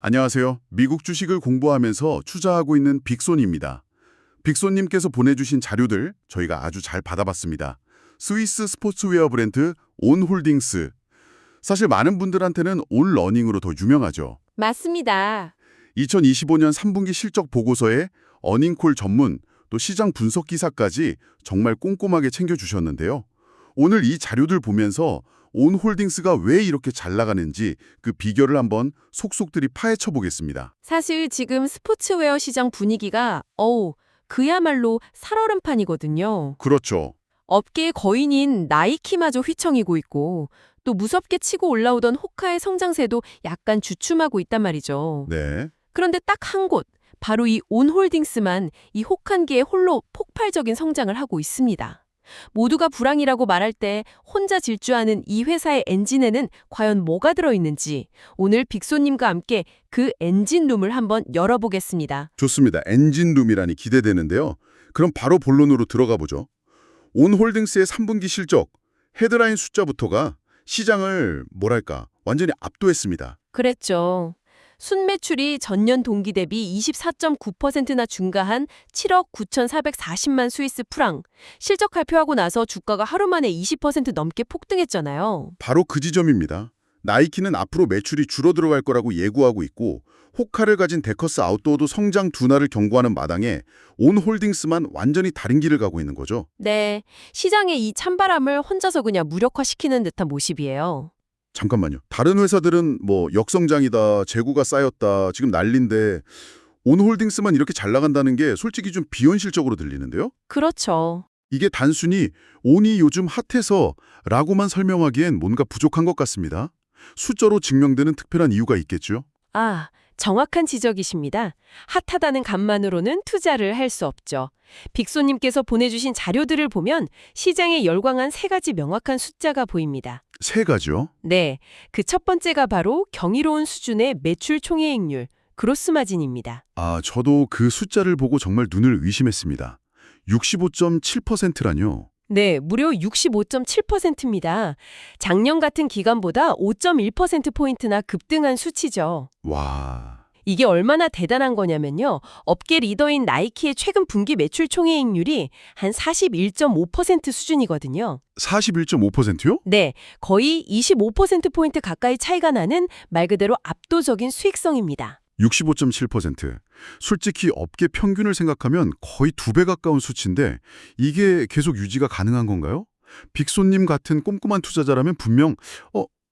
안녕하세요. 미국 주식을 공부하면서 투자하고 있는 빅손입니다. 빅손님께서 보내주신 자료들 저희가 아주 잘 받아봤습니다. 스위스 스포츠웨어 브랜드 온홀딩스. 사실 많은 분들한테는 온러닝으로 더 유명하죠. 맞습니다. 2025년 3분기 실적 보고서에 어닝콜 전문, 또 시장 분석 기사까지 정말 꼼꼼하게 챙겨주셨는데요. 오늘 이 자료들 보면서 온홀딩스가 왜 이렇게 잘 나가는지 그 비결을 한번 속속들이 파헤쳐 보겠습니다. 사실 지금 스포츠웨어 시장 분위기가 그야말로 살얼음판이거든요. 그렇죠. 업계의 거인인 나이키마저 휘청이고 있고 또 무섭게 치고 올라오던 호카의 성장세도 약간 주춤하고 있단 말이죠. 네. 그런데 딱 한 곳, 바로 이 온홀딩스만 이 혹한기에 홀로 폭발적인 성장을 하고 있습니다. 모두가 불황이라고 말할 때 혼자 질주하는 이 회사의 엔진에는 과연 뭐가 들어있는지 오늘 빅손님과 함께 그 엔진룸을 한번 열어보겠습니다. 좋습니다. 엔진룸이라니 기대되는데요. 그럼 바로 본론으로 들어가 보죠. 온홀딩스의 3분기 실적, 헤드라인 숫자부터가 시장을 완전히 압도했습니다. 그랬죠. 순매출이 전년 동기 대비 24.9%나 증가한 7억 9,440만 스위스 프랑. 실적 발표하고 나서 주가가 하루 만에 20% 넘게 폭등했잖아요. 바로 그 지점입니다. 나이키는 앞으로 매출이 줄어들어갈 거라고 예고하고 있고 호카를 가진 데커스 아웃도어도 성장 둔화를 경고하는 마당에 온홀딩스만 완전히 다른 길을 가고 있는 거죠. 네, 시장의 이 찬바람을 혼자서 그냥 무력화시키는 듯한 모습이에요. 잠깐만요. 다른 회사들은 역성장이다, 재고가 쌓였다, 지금 난린데 온홀딩스만 이렇게 잘 나간다는 게 솔직히 좀 비현실적으로 들리는데요? 그렇죠. 이게 단순히 온이 요즘 핫해서 라고만 설명하기엔 뭔가 부족한 것 같습니다. 숫자로 증명되는 특별한 이유가 있겠죠? 정확한 지적이십니다. 핫하다는 감만으로는 투자를 할 수 없죠. 빅손님께서 보내주신 자료들을 보면 시장에 열광한 세 가지 명확한 숫자가 보입니다. 세 가지요? 네, 그 첫 번째가 바로 경이로운 수준의 매출 총이익률, 그로스 마진입니다. 저도 그 숫자를 보고 정말 눈을 의심했습니다. 65.7%라뇨. 네, 무려 65.7%입니다. 작년 같은 기간보다 5.1%포인트나 급등한 수치죠. 와... 이게 얼마나 대단한 거냐면요. 업계 리더인 나이키의 최근 분기 매출 총이익률이 한 41.5% 수준이거든요. 41.5%요? 네, 거의 25%포인트 가까이 차이가 나는 말 그대로 압도적인 수익성입니다. 65.7%. 솔직히 업계 평균을 생각하면 거의 2배 가까운 수치인데 이게 계속 유지가 가능한 건가요? 빅손님 같은 꼼꼼한 투자자라면 분명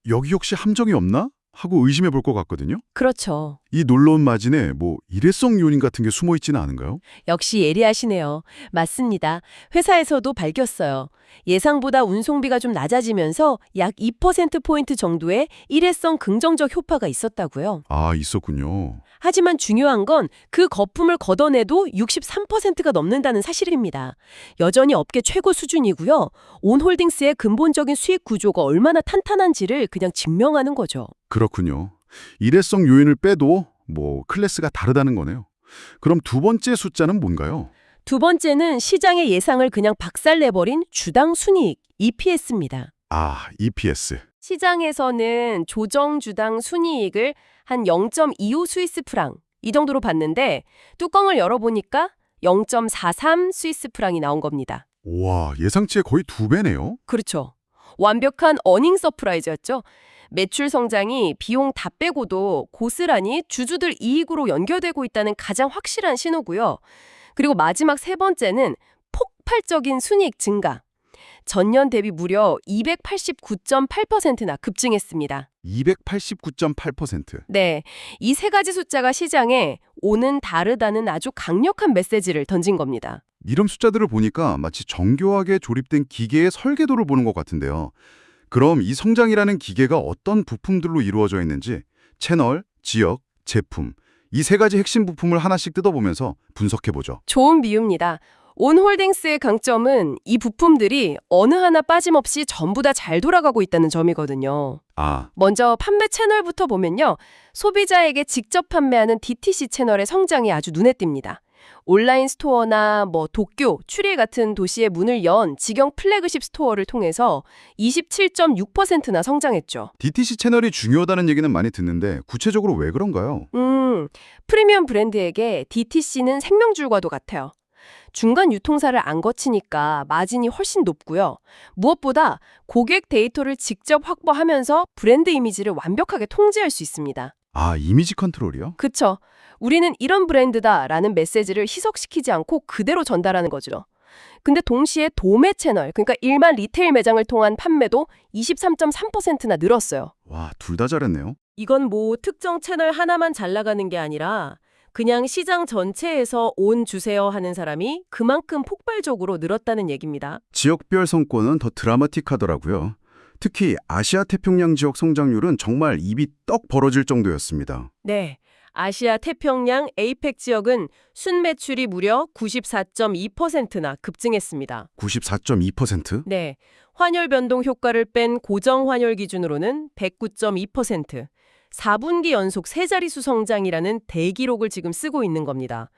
여기 혹시 함정이 없나? 하고 의심해 볼 것 같거든요. 그렇죠. 이 놀라운 마진에 일회성 요인 같은 게 숨어 있지는 않은가요? 역시 예리하시네요. 맞습니다. 회사에서도 밝혔어요. 예상보다 운송비가 좀 낮아지면서 약 2%포인트 정도의 일회성 긍정적 효과가 있었다고요. 있었군요. 하지만 중요한 건 그 거품을 걷어내도 63%가 넘는다는 사실입니다. 여전히 업계 최고 수준이고요. 온홀딩스의 근본적인 수익 구조가 얼마나 탄탄한지를 그냥 증명하는 거죠. 그렇군요. 일회성 요인을 빼도 클래스가 다르다는 거네요. 그럼 두 번째 숫자는 뭔가요? 두 번째는 시장의 예상을 그냥 박살내버린 주당 순이익, EPS입니다. EPS. 시장에서는 조정 주당 순이익을 한 0.25 스위스 프랑 이 정도로 봤는데 뚜껑을 열어보니까 0.43 스위스 프랑이 나온 겁니다. 와, 예상치의 거의 2배네요. 그렇죠. 완벽한 어닝 서프라이즈였죠. 매출 성장이 비용 다 빼고도 고스란히 주주들 이익으로 연결되고 있다는 가장 확실한 신호고요. 그리고 마지막 세 번째는 폭발적인 순이익 증가. 전년 대비 무려 289.8%나 급증했습니다. 289.8%. 네, 이 세 가지 숫자가 시장에 오는 다르다는 아주 강력한 메시지를 던진 겁니다. 이런 숫자들을 보니까 마치 정교하게 조립된 기계의 설계도를 보는 것 같은데요. 그럼 이 성장이라는 기계가 어떤 부품들로 이루어져 있는지 채널, 지역, 제품 이 세 가지 핵심 부품을 하나씩 뜯어보면서 분석해보죠. 좋은 비유입니다. 온홀딩스의 강점은 이 부품들이 어느 하나 빠짐없이 전부 다 잘 돌아가고 있다는 점이거든요. 먼저 판매 채널부터 보면요. 소비자에게 직접 판매하는 DTC 채널의 성장이 아주 눈에 띕니다. 온라인 스토어나 도쿄, 추리에 같은 도시에 문을 연 직영 플래그십 스토어를 통해서 27.6%나 성장했죠. DTC 채널이 중요하다는 얘기는 많이 듣는데 구체적으로 왜 그런가요? 프리미엄 브랜드에게 DTC는 생명줄과도 같아요. 중간 유통사를 안 거치니까 마진이 훨씬 높고요. 무엇보다 고객 데이터를 직접 확보하면서 브랜드 이미지를 완벽하게 통제할 수 있습니다. 아, 이미지 컨트롤이요? 그쵸. 우리는 이런 브랜드다라는 메시지를 희석시키지 않고 그대로 전달하는 거죠. 근데 동시에 도매 채널, 그러니까 일반 리테일 매장을 통한 판매도 23.3%나 늘었어요. 와, 둘 다 잘했네요. 이건 특정 채널 하나만 잘 나가는 게 아니라 그냥 시장 전체에서 온 주세요 하는 사람이 그만큼 폭발적으로 늘었다는 얘기입니다. 지역별 성과는 더 드라마틱하더라고요. 특히 아시아 태평양 지역 성장률은 정말 입이 떡 벌어질 정도였습니다. 네. 아시아 태평양 에이펙 지역은 순매출이 무려 94.2%나 급증했습니다. 94.2%? 네. 환율 변동 효과를 뺀 고정 환율 기준으로는 109.2%. 4분기 연속 세 자릿수 성장이라는 대기록을 지금 쓰고 있는 겁니다.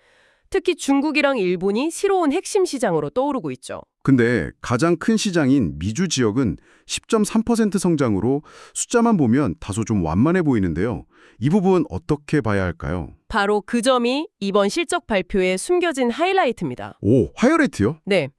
특히 중국이랑 일본이 새로운 핵심 시장으로 떠오르고 있죠. 근데 가장 큰 시장인 미주 지역은 10.3% 성장으로 숫자만 보면 다소 좀 완만해 보이는데요. 이 부분 어떻게 봐야 할까요? 바로 그 점이 이번 실적 발표에 숨겨진 하이라이트입니다. 오, 하이라이트요? 네.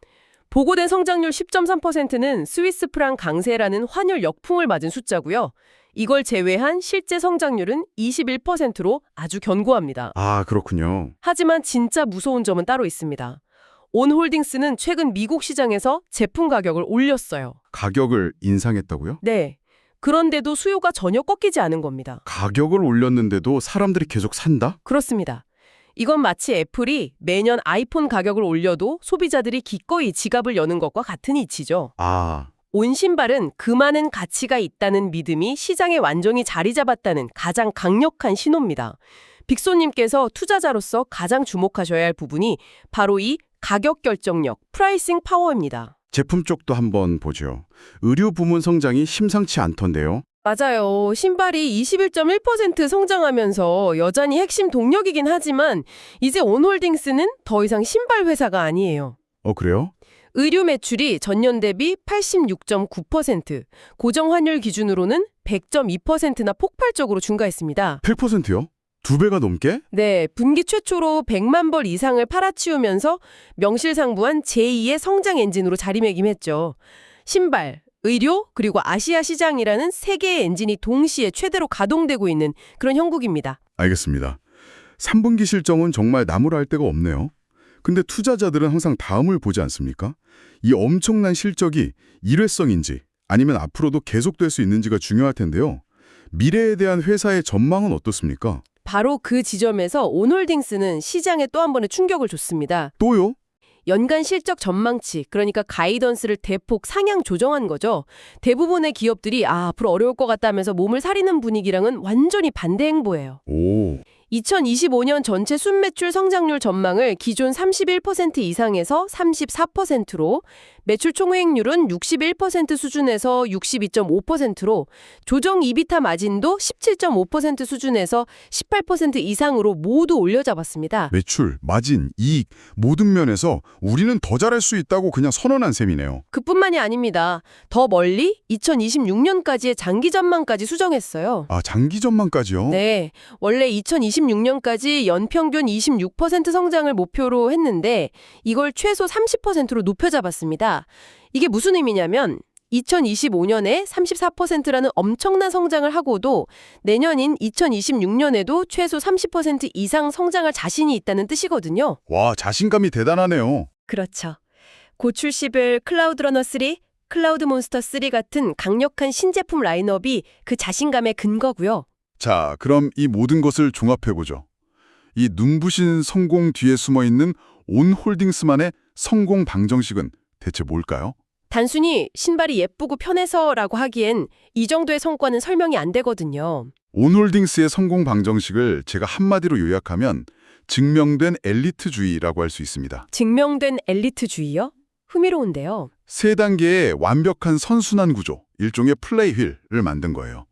보고된 성장률 10.3%는 스위스 프랑 강세라는 환율 역풍을 맞은 숫자고요. 이걸 제외한 실제 성장률은 21%로 아주 견고합니다. 아, 그렇군요. 하지만 진짜 무서운 점은 따로 있습니다. 온홀딩스는 최근 미국 시장에서 제품 가격을 올렸어요. 가격을 인상했다고요? 네. 그런데도 수요가 전혀 꺾이지 않은 겁니다. 가격을 올렸는데도 사람들이 계속 산다? 그렇습니다. 이건 마치 애플이 매년 아이폰 가격을 올려도 소비자들이 기꺼이 지갑을 여는 것과 같은 이치죠. 아, 온 신발은 그 많은 가치가 있다는 믿음이 시장에 완전히 자리 잡았다는 가장 강력한 신호입니다. 빅소님께서 투자자로서 가장 주목하셔야 할 부분이 바로 이 가격 결정력, 프라이싱 파워입니다. 제품 쪽도 한번 보죠. 의류 부문 성장이 심상치 않던데요. 맞아요. 신발이 21.1% 성장하면서 여전히 핵심 동력이긴 하지만 이제 온홀딩스는 더 이상 신발 회사가 아니에요. 그래요? 의류 매출이 전년 대비 86.9%, 고정 환율 기준으로는 100.2%나 폭발적으로 증가했습니다. 100%요? 2배가 넘게? 네, 분기 최초로 100만 벌 이상을 팔아치우면서 명실상부한 제2의 성장 엔진으로 자리매김했죠. 신발, 의료, 그리고 아시아 시장이라는 세 개의 엔진이 동시에 최대로 가동되고 있는 그런 형국입니다. 알겠습니다. 3분기 실적은 정말 나무랄 데가 없네요. 근데 투자자들은 항상 다음을 보지 않습니까? 이 엄청난 실적이 일회성인지 아니면 앞으로도 계속될 수 있는지가 중요할 텐데요. 미래에 대한 회사의 전망은 어떻습니까? 바로 그 지점에서 온홀딩스는 시장에 또 한 번의 충격을 줬습니다. 또요? 연간 실적 전망치, 그러니까 가이던스를 대폭 상향 조정한 거죠. 대부분의 기업들이 앞으로 어려울 것 같다면서 몸을 사리는 분위기랑은 완전히 반대 행보예요. 오, 2025년 전체 순매출 성장률 전망을 기존 31% 이상에서 34%로, 매출 총회익률은 61% 수준에서 62.5%로, 조정 이비타 마진도 17.5% 수준에서 18% 이상으로 모두 올려잡았습니다. 매출, 마진, 이익 모든 면에서 우리는 더 잘할 수 있다고 그냥 선언한 셈이네요. 그뿐만이 아닙니다. 더 멀리 2026년까지의 장기 전망까지 수정했어요. 아, 장기 전망까지요? 네, 원래 2026년까지 연평균 26% 성장을 목표로 했는데 이걸 최소 30%로 높여잡았습니다. 이게 무슨 의미냐면 2025년에 34%라는 엄청난 성장을 하고도 내년인 2026년에도 최소 30% 이상 성장할 자신이 있다는 뜻이거든요. 와, 자신감이 대단하네요. 그렇죠. 고출시블 클라우드러너 3, 클라우드몬스터 3 같은 강력한 신제품 라인업이 그 자신감의 근거고요. 자, 그럼 이 모든 것을 종합해보죠. 이 눈부신 성공 뒤에 숨어있는 온홀딩스만의 성공 방정식은 대체 뭘까요? 단순히 신발이 예쁘고 편해서라고 하기엔 이 정도의 성과는 설명이 안 되거든요. 온홀딩스의 성공 방정식을 제가 한마디로 요약하면 증명된 엘리트주의라고 할 수 있습니다. 증명된 엘리트주의요? 흥미로운데요. 세 단계의 완벽한 선순환 구조, 일종의 플레이 휠을 만든 거예요.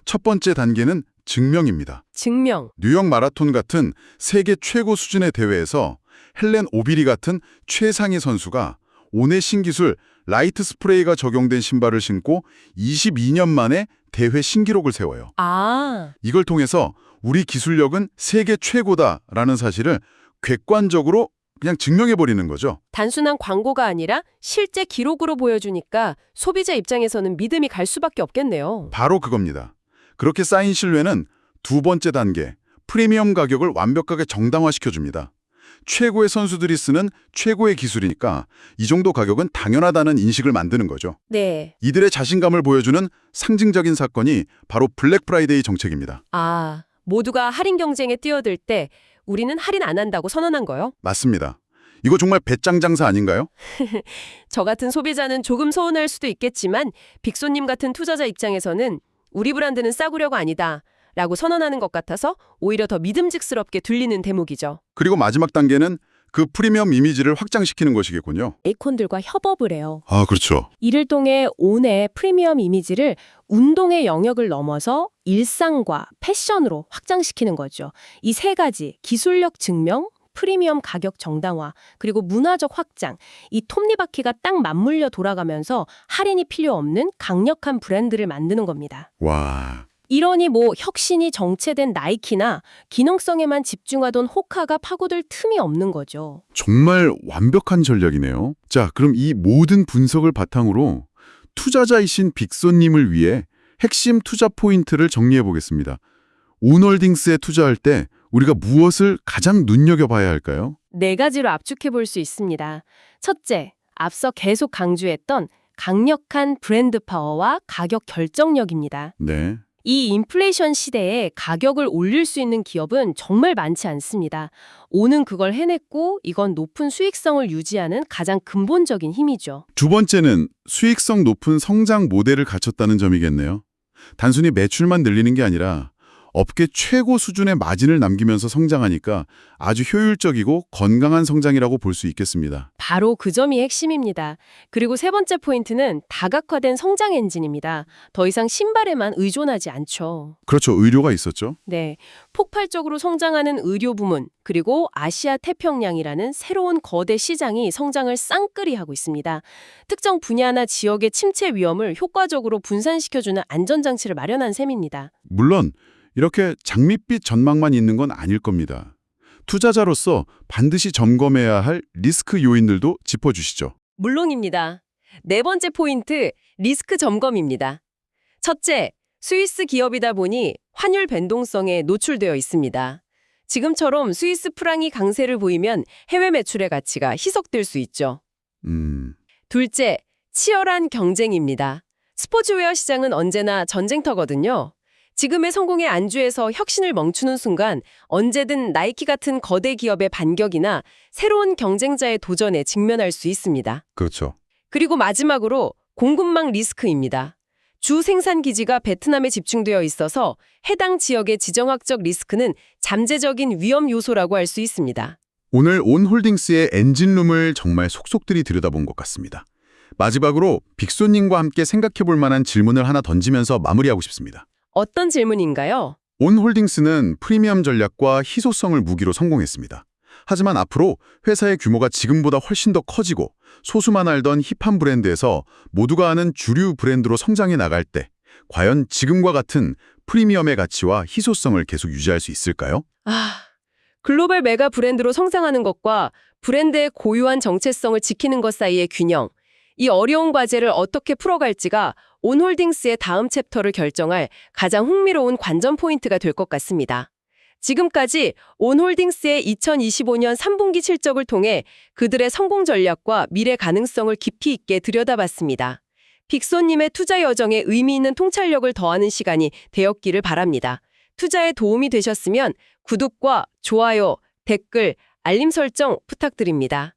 첫 번째 단계는 증명입니다. 증명. 뉴욕 마라톤 같은 세계 최고 수준의 대회에서 헬렌 오비리 같은 최상위 선수가 온의 신기술 라이트 스프레이가 적용된 신발을 신고 22년 만에 대회 신기록을 세워요. 아, 이걸 통해서 우리 기술력은 세계 최고다라는 사실을 객관적으로 그냥 증명해버리는 거죠. 단순한 광고가 아니라 실제 기록으로 보여주니까 소비자 입장에서는 믿음이 갈 수밖에 없겠네요. 바로 그겁니다. 그렇게 쌓인 신뢰는 두 번째 단계, 프리미엄 가격을 완벽하게 정당화시켜줍니다. 최고의 선수들이 쓰는 최고의 기술이니까 이 정도 가격은 당연하다는 인식을 만드는 거죠. 네. 이들의 자신감을 보여주는 상징적인 사건이 바로 블랙 프라이데이 정책입니다. 아, 모두가 할인 경쟁에 뛰어들 때 우리는 할인 안 한다고 선언한 거요? 맞습니다. 이거 정말 배짱 장사 아닌가요? 저 같은 소비자는 조금 서운할 수도 있겠지만 빅소님 같은 투자자 입장에서는 우리 브랜드는 싸구려가 아니다 라고 선언하는 것 같아서 오히려 더 믿음직스럽게 들리는 대목이죠. 그리고 마지막 단계는 그 프리미엄 이미지를 확장시키는 것이겠군요. 에이콘들과 협업을 해요. 아, 그렇죠. 이를 통해 온의 프리미엄 이미지를 운동의 영역을 넘어서 일상과 패션으로 확장시키는 거죠. 이 세 가지, 기술력 증명, 프리미엄 가격 정당화, 그리고 문화적 확장, 이 톱니바퀴가 딱 맞물려 돌아가면서 할인이 필요 없는 강력한 브랜드를 만드는 겁니다. 와, 이러니 혁신이 정체된 나이키나 기능성에만 집중하던 호카가 파고들 틈이 없는 거죠. 정말 완벽한 전략이네요. 자, 그럼 이 모든 분석을 바탕으로 투자자이신 빅소님을 위해 핵심 투자 포인트를 정리해 보겠습니다. 온홀딩스에 투자할 때 우리가 무엇을 가장 눈여겨봐야 할까요? 네 가지로 압축해 볼 수 있습니다. 첫째, 앞서 계속 강조했던 강력한 브랜드 파워와 가격 결정력입니다. 네. 이 인플레이션 시대에 가격을 올릴 수 있는 기업은 정말 많지 않습니다. 오는 그걸 해냈고 이건 높은 수익성을 유지하는 가장 근본적인 힘이죠. 두 번째는 수익성 높은 성장 모델을 갖췄다는 점이겠네요. 단순히 매출만 늘리는 게 아니라 업계 최고 수준의 마진을 남기면서 성장하니까 아주 효율적이고 건강한 성장이라고 볼 수 있겠습니다. 바로 그 점이 핵심입니다. 그리고 세 번째 포인트는 다각화된 성장 엔진입니다. 더 이상 신발에만 의존하지 않죠. 그렇죠. 의료가 있었죠. 네, 폭발적으로 성장하는 의료 부문, 그리고 아시아 태평양이라는 새로운 거대 시장이 성장을 쌍끌이 하고 있습니다. 특정 분야나 지역의 침체 위험을 효과적으로 분산시켜주는 안전장치를 마련한 셈입니다. 물론 이렇게 장밋빛 전망만 있는 건 아닐 겁니다. 투자자로서 반드시 점검해야 할 리스크 요인들도 짚어주시죠. 물론입니다. 네 번째 포인트, 리스크 점검입니다. 첫째, 스위스 기업이다 보니 환율 변동성에 노출되어 있습니다. 지금처럼 스위스 프랑이 강세를 보이면 해외 매출의 가치가 희석될 수 있죠. 둘째, 치열한 경쟁입니다. 스포츠웨어 시장은 언제나 전쟁터거든요. 지금의 성공의 안주에서 혁신을 멈추는 순간 언제든 나이키 같은 거대 기업의 반격이나 새로운 경쟁자의 도전에 직면할 수 있습니다. 그렇죠. 그리고 마지막으로 공급망 리스크입니다. 주 생산 기지가 베트남에 집중되어 있어서 해당 지역의 지정학적 리스크는 잠재적인 위험 요소라고 할 수 있습니다. 오늘 온홀딩스의 엔진룸을 정말 속속들이 들여다본 것 같습니다. 마지막으로 빅소님과 함께 생각해 볼 만한 질문을 하나 던지면서 마무리하고 싶습니다. 어떤 질문인가요? 온홀딩스는 프리미엄 전략과 희소성을 무기로 성공했습니다. 하지만 앞으로 회사의 규모가 지금보다 훨씬 더 커지고 소수만 알던 힙한 브랜드에서 모두가 아는 주류 브랜드로 성장해 나갈 때 과연 지금과 같은 프리미엄의 가치와 희소성을 계속 유지할 수 있을까요? 글로벌 메가 브랜드로 성장하는 것과 브랜드의 고유한 정체성을 지키는 것 사이의 균형, 이 어려운 과제를 어떻게 풀어갈지가 온홀딩스의 다음 챕터를 결정할 가장 흥미로운 관전 포인트가 될 것 같습니다. 지금까지 온홀딩스의 2025년 3분기 실적을 통해 그들의 성공 전략과 미래 가능성을 깊이 있게 들여다봤습니다. 빅소님의 투자 여정에 의미 있는 통찰력을 더하는 시간이 되었기를 바랍니다. 투자에 도움이 되셨으면 구독과 좋아요, 댓글, 알림 설정 부탁드립니다.